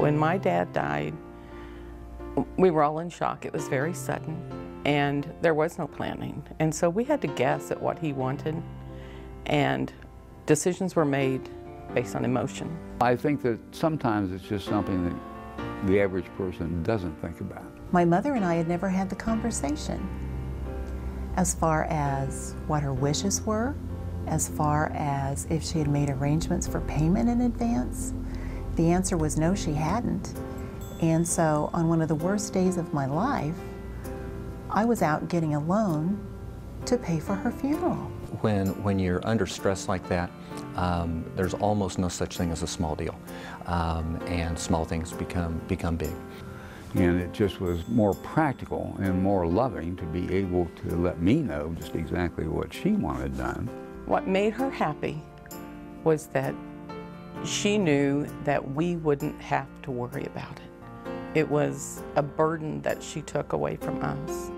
When my dad died, we were all in shock. It was very sudden, and there was no planning. And so we had to guess at what he wanted, and decisions were made based on emotion. I think that sometimes it's just something that the average person doesn't think about. My mother and I had never had the conversation as far as what her wishes were, as far as if she had made arrangements for payment in advance. The answer was no, she hadn't. And so on one of the worst days of my life, I was out getting a loan to pay for her funeral. When you're under stress like that, there's almost no such thing as a small deal, and small things become big. And it just was more practical and more loving to be able to let me know just exactly what she wanted done. What made her happy was that she knew that we wouldn't have to worry about it. It was a burden that she took away from us.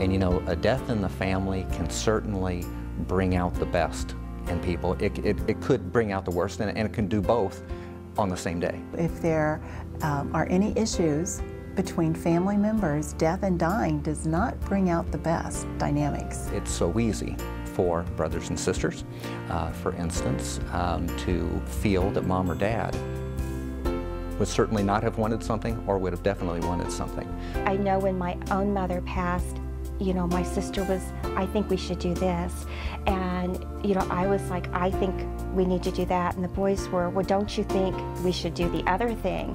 And you know, a death in the family can certainly bring out the best in people. It could bring out the worst, and it can do both on the same day. If there are any issues between family members, death and dying does not bring out the best dynamics. It's so easy for brothers and sisters, for instance, to feel that mom or dad would certainly not have wanted something or would have definitely wanted something. I know when my own mother passed, you know, my sister was, I think we should do this. And, you know, I was like, I think we need to do that. And the boys were, well, don't you think we should do the other thing?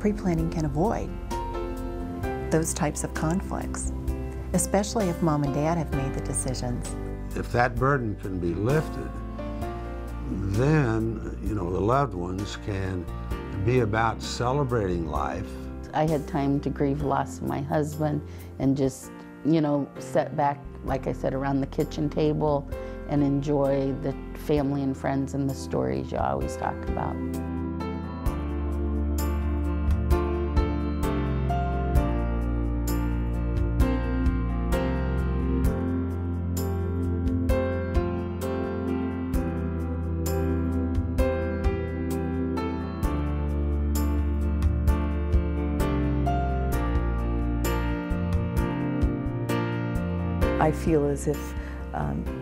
Pre-planning can avoid those types of conflicts, especially if mom and dad have made the decisions. If that burden can be lifted, then, you know, the loved ones can be about celebrating life. I had time to grieve loss of my husband and just, you know, sit back, like I said, around the kitchen table and enjoy the family and friends and the stories you always talk about. I feel as if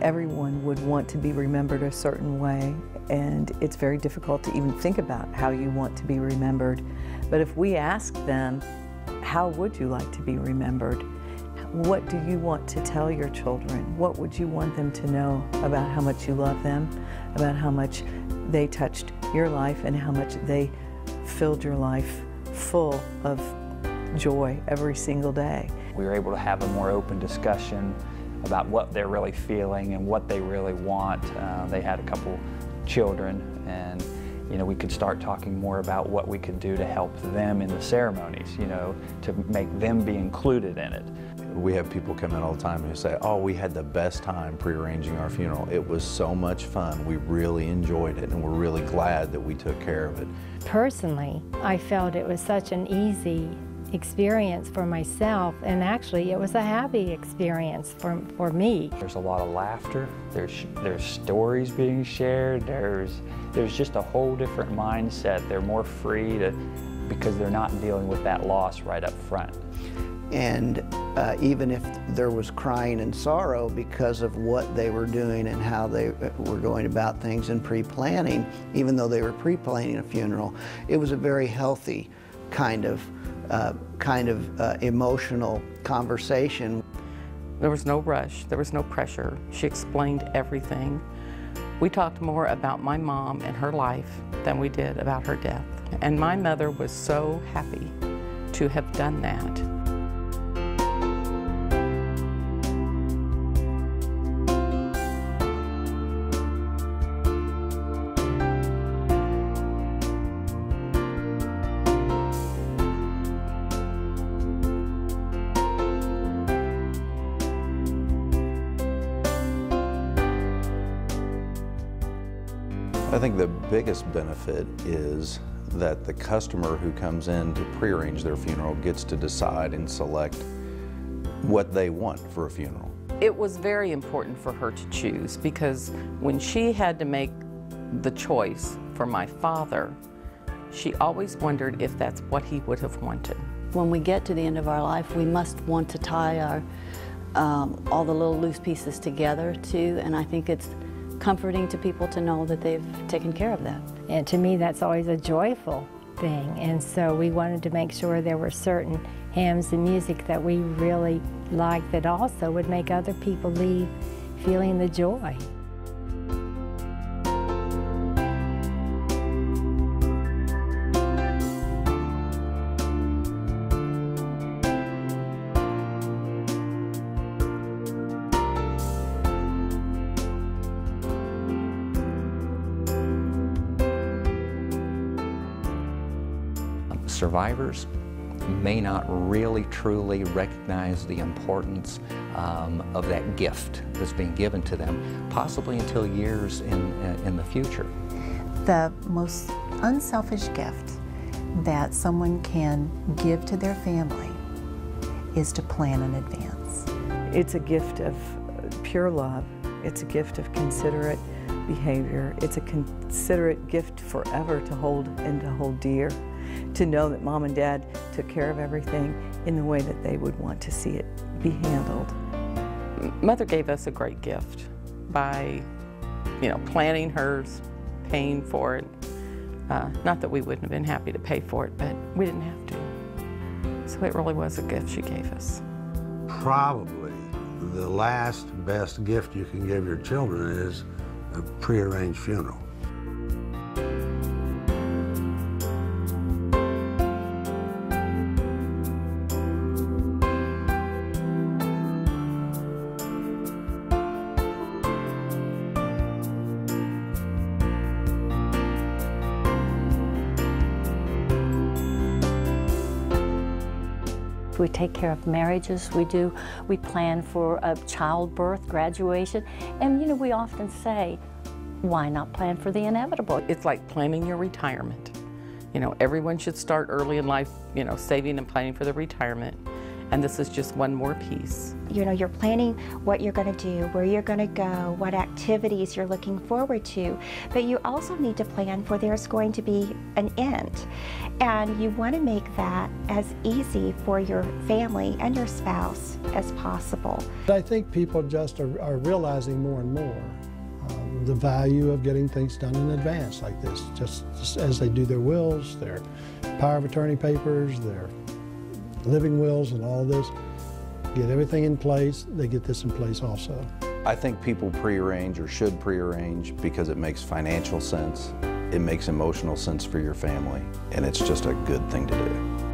everyone would want to be remembered a certain way, and it's very difficult to even think about how you want to be remembered. But if we ask them, how would you like to be remembered? What do you want to tell your children? What would you want them to know about how much you love them, about how much they touched your life and how much they filled your life full of joy every single day? We were able to have a more open discussion about what they're really feeling and what they really want. They had a couple children, and you know, we could start talking more about what we could do to help them in the ceremonies, you know, to make them be included in it. We have people come in all the time who say, oh, we had the best time pre-arranging our funeral. It was so much fun. We really enjoyed it, and we're really glad that we took care of it. Personally, I felt it was such an easy experience for myself, and actually it was a happy experience for me. There's a lot of laughter, there's stories being shared, there's just a whole different mindset. They're more free because they're not dealing with that loss right up front. And even if there was crying and sorrow because of what they were doing and how they were going about things in pre-planning, even though they were pre-planning a funeral, it was a very healthy kind of emotional conversation. There was no rush, there was no pressure. She explained everything. We talked more about my mom and her life than we did about her death. And my mother was so happy to have done that. I think the biggest benefit is that the customer who comes in to prearrange their funeral gets to decide and select what they want for a funeral. It was very important for her to choose, because when she had to make the choice for my father, she always wondered if that's what he would have wanted. When we get to the end of our life, we must want to tie our all the little loose pieces together too, and I think it's comforting to people to know that they've taken care of that. And to me, that's always a joyful thing, and so we wanted to make sure there were certain hymns and music that we really liked that also would make other people leave feeling the joy. Survivors may not really truly recognize the importance of that gift that's being given to them, possibly until years in the future. The most unselfish gift that someone can give to their family is to plan in advance. It's a gift of pure love. It's a gift of considerate behavior. It's a considerate gift forever to hold and to hold dear. To know that Mom and Dad took care of everything in the way that they would want to see it be handled. Mother gave us a great gift by, planning hers, paying for it. Not that we wouldn't have been happy to pay for it, but we didn't have to. So it really was a gift she gave us. Probably the last best gift you can give your children is a prearranged funeral. We take care of marriages, we plan for a childbirth, graduation, and we often say, why not plan for the inevitable? It's like planning your retirement. Everyone should start early in life, saving and planning for their retirement. And this is just one more piece. You're planning what you're going to do, where you're going to go, what activities you're looking forward to, but you also need to plan for there's going to be an end. And you want to make that as easy for your family and your spouse as possible. I think people just are realizing more and more the value of getting things done in advance like this, just as they do their wills, their power of attorney papers, their living wills and all this, get everything in place, they get this in place also. I think people prearrange or should prearrange because it makes financial sense, it makes emotional sense for your family, and it's just a good thing to do.